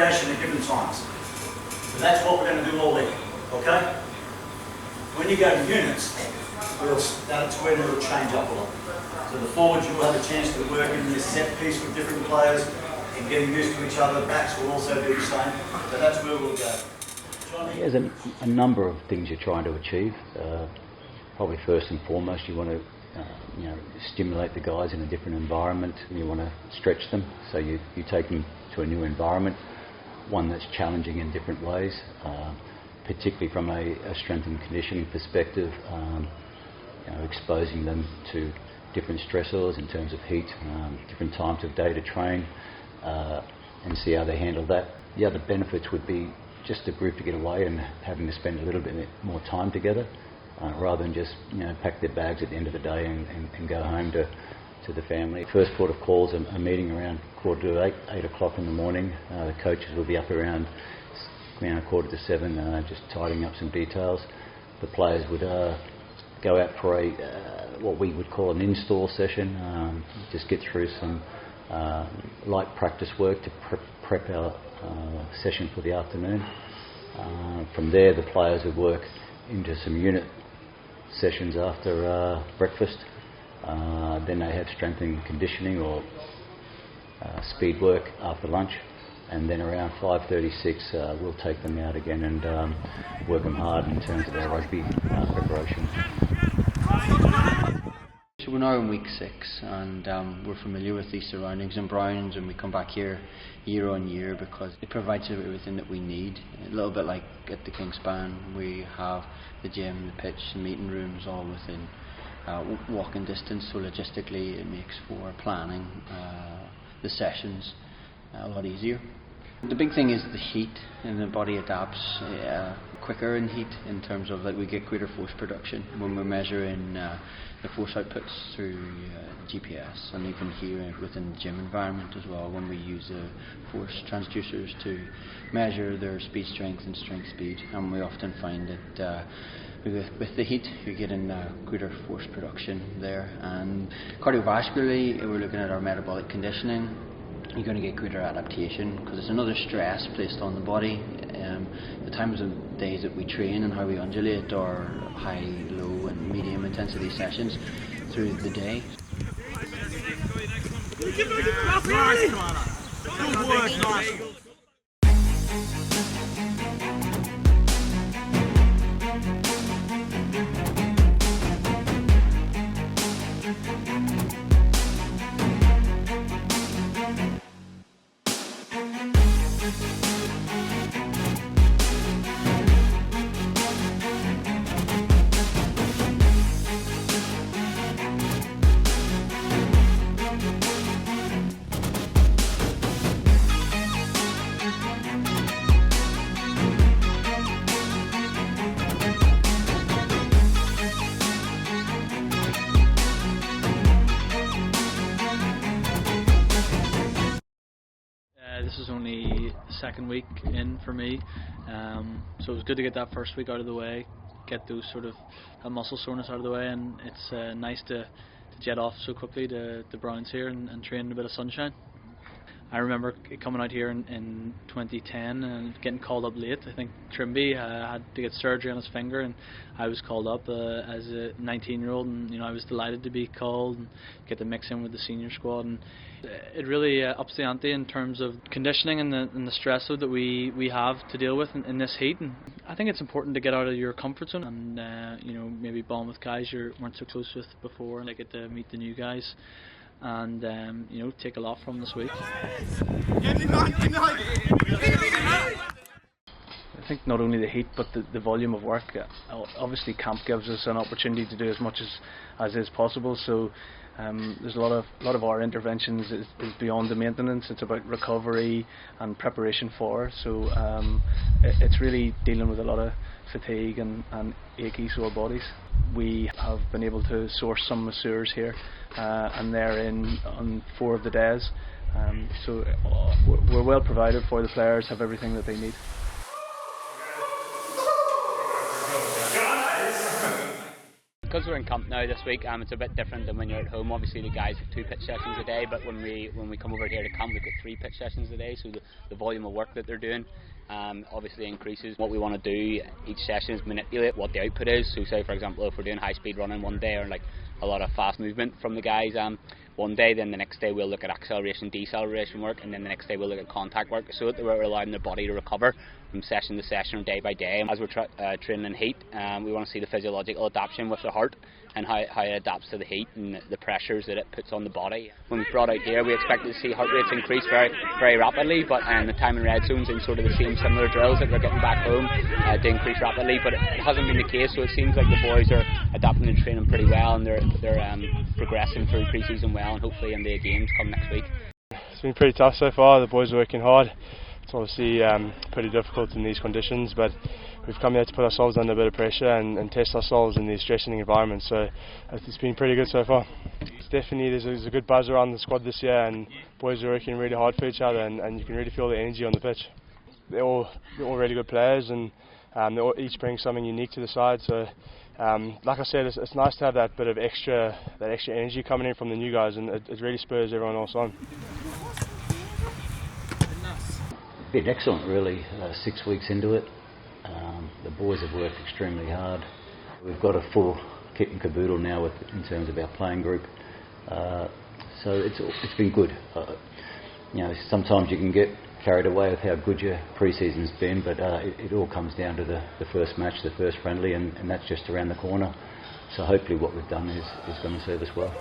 variation at different times. So that's what we're going to do all week, okay? When you go to units, that's when it'll change up a lot. So the forwards, you'll have a chance to work in this set piece with different players and getting used to each other. Backs will also do the same. So that's where we'll go. There's a number of things you're trying to achieve. Probably first and foremost, you want to stimulate the guys in a different environment, and you want to stretch them. So you take them to a new environment, one that's challenging in different ways, particularly from a strength and conditioning perspective. Exposing them to different stressors in terms of heat, different times of day to train, and see how they handle that. The other benefits would be just the group to get away and having to spend a little bit more time together, rather than just pack their bags at the end of the day and go home to the family. First port of calls a meeting around 8 o'clock in the morning. The coaches will be up around 6:45, just tidying up some details. The players would go out for what we would call an install session, just get through some light practice work to prep our session for the afternoon. From there, the players would work into some unit sessions after breakfast. Then they have strength and conditioning or speed work after lunch, and then around 5:36 we'll take them out again and work them hard in terms of their rugby preparation. So we're now in week 6, and we're familiar with these surroundings in Browns, and we come back here year on year because it provides everything that we need. A little bit like at the Kingspan, we have the gym, the pitch, the meeting rooms all within walking distance, so logistically it makes for planning the sessions a lot easier. The big thing is the heat, and the body adapts quicker in heat in terms of that we get greater force production when we're measuring the force outputs through GPS, and even here within the gym environment as well, when we use the force transducers to measure their speed strength and strength speed, and we often find that with the heat you're getting greater force production there. And cardiovascularly, we're looking at our metabolic conditioning. You're going to get greater adaptation because it's another stress placed on the body. The times of days that we train and how we undulate are high, low and medium intensity sessions through the day. This is only the second week in for me, so it was good to get that first week out of the way, get those sort of muscle soreness out of the way, and it's nice to jet off so quickly to Browns here and train in a bit of sunshine. I remember coming out here in 2010 and getting called up late. I think Trimby had to get surgery on his finger, and I was called up as a 19-year-old, and I was delighted to be called and get to mix in with the senior squad. And it really ups the ante in terms of conditioning and the stress load that we have to deal with in this heat. And I think it's important to get out of your comfort zone and maybe bond with guys you weren't so close with before, and I get to meet the new guys and take a lot from this week. I think not only the heat but the volume of work. Obviously camp gives us an opportunity to do as much as is possible, so there's a lot of our interventions is beyond the maintenance. It's about recovery and preparation for, so it's really dealing with a lot of fatigue and achy sore bodies. We have been able to source some masseurs here, and they're in on 4 of the days, so we're well provided for. The players have everything that they need. because we're in camp now this week, it's a bit different than when you're at home. Obviously the guys have 2 pitch sessions a day, but when we come over here to camp, we've got 3 pitch sessions a day, so the volume of work that they're doing obviously increases. What we want to do each session is manipulate what the output is. So say for example, if we're doing high speed running one day, or like a lot of fast movement from the guys one day, then the next day we'll look at acceleration, deceleration work, and then the next day we'll look at contact work, so that we're allowing the body to recover from session to session or day by day. As we're training in heat, we want to see the physiological adaptation with the heart and how it adapts to the heat and the pressures that it puts on the body. When we brought out here, we expected to see heart rates increase very, very rapidly, but the time in red zones in sort of the same similar drills that we're getting back home to increase rapidly, but it hasn't been the case. So it seems like the boys are adapting and training pretty well, and they're progressing through pre-season well, and hopefully in the games come next week. It's been pretty tough so far. The boys are working hard. It's obviously pretty difficult in these conditions, but we've come here to put ourselves under a bit of pressure and test ourselves in these stressing environments, so it's been pretty good so far. It's definitely, there's a good buzz around the squad this year, and boys are working really hard for each other, and you can really feel the energy on the pitch. They're all really good players, and they all each bring something unique to the side, so like I said, it's nice to have that bit of extra energy coming in from the new guys, and it really spurs everyone else on. Been excellent really, 6 weeks into it. The boys have worked extremely hard. We've got a full kit and caboodle now in terms of our playing group, so it's been good. Sometimes you can get carried away with how good your pre-season's been, but it all comes down to the first match, the first friendly, and that's just around the corner. So hopefully what we've done is going to serve us well.